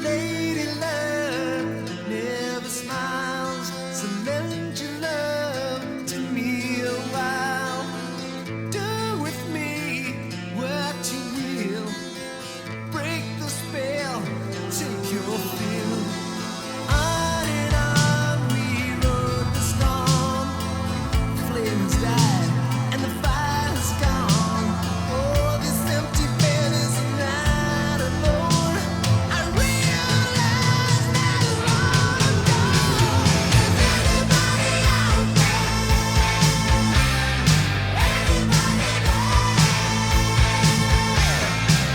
lady luck never smiles, so lend your love to me a while. Do with me what you will, break the spell, take your fill. On and on we rode the storm, the flames died and the fire's gone. Oh, this empty bed is not alone. I realize that I'm gone. Is anybody out there? Anybody there?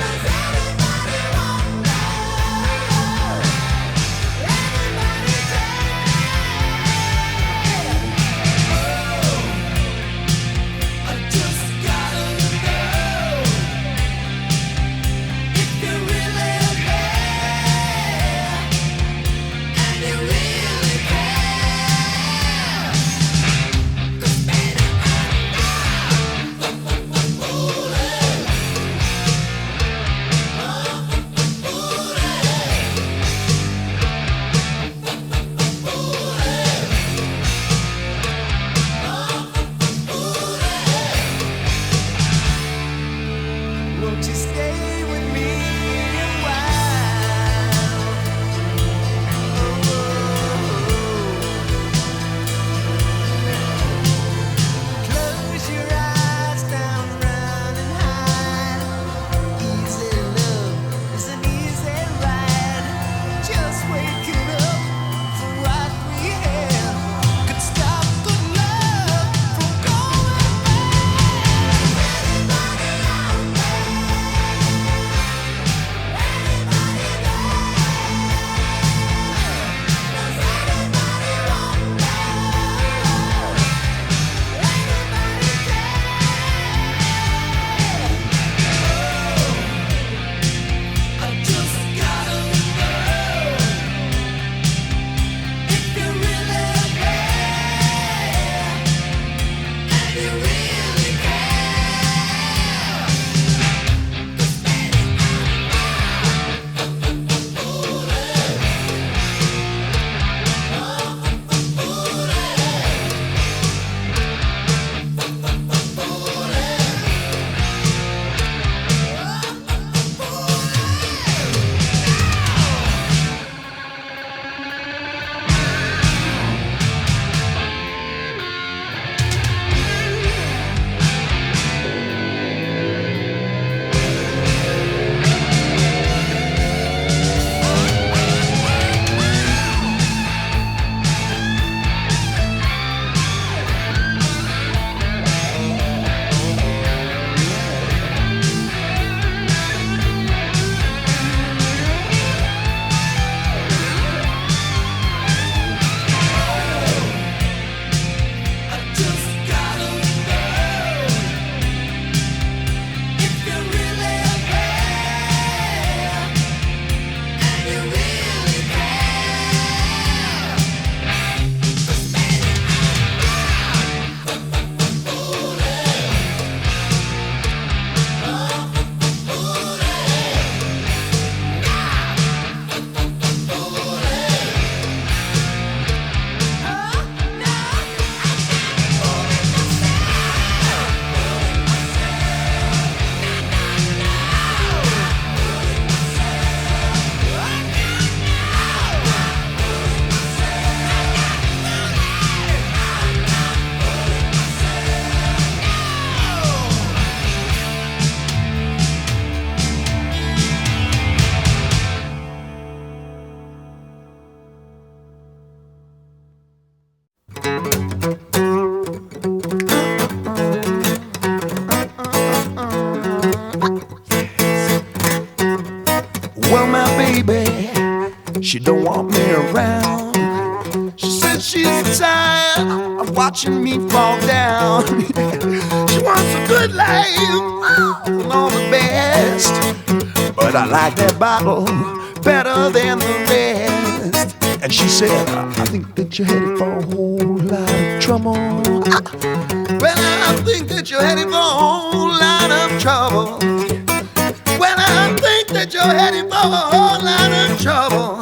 Does anybody want love? Anybody there? Oh, I just gotta know if you really care and you really care. 'Cause baby, I'm fooling. Won't you stay with me a while? Close your eyes, down, run and hide. Easy love is an easy ride. Just waking up for what we have could stop the love from going bad. Anybody out there? Anybody there? Does anybody want love? Anybody care? I just gotta know if you really care and you really care. 'Cause baby, I'm I just gotta know if you really care and you really care. 'Cause baby, I'm Well, my baby, she don't want me around. She says she's tired of watching me fall down. She wants a good life and all the best, but I like that bottle better than the rest. And she said, I think that you're headed for a whole lot of trouble. Well, I think that you're headed for a whole lot of trouble. Well, I think that you're headed for a whole lot of trouble.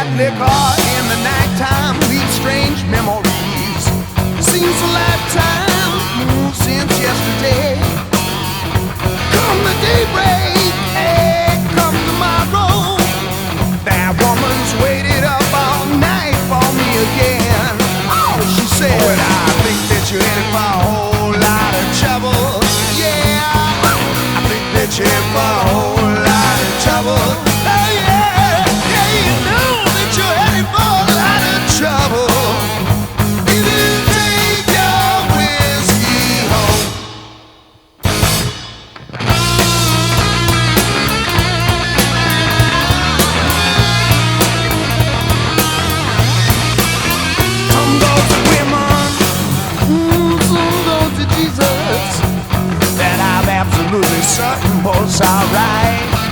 that liquor in the nighttime leaves strange memories. Seems a lifetime since yesterday. Come the daybreak, hey, come tomorrow, that woman's waited up all night for me again. Oh, she said, oh, and I think that you're headed for a whole lot of trouble. Yeah, I think that you're headed for a whole lot of trouble. Oh yeah, yeah, you know that you're headed for a lot of trouble. You didn't take your whiskey home. Some go to women, some go to Jesus. That I'm absolutely certain was alright.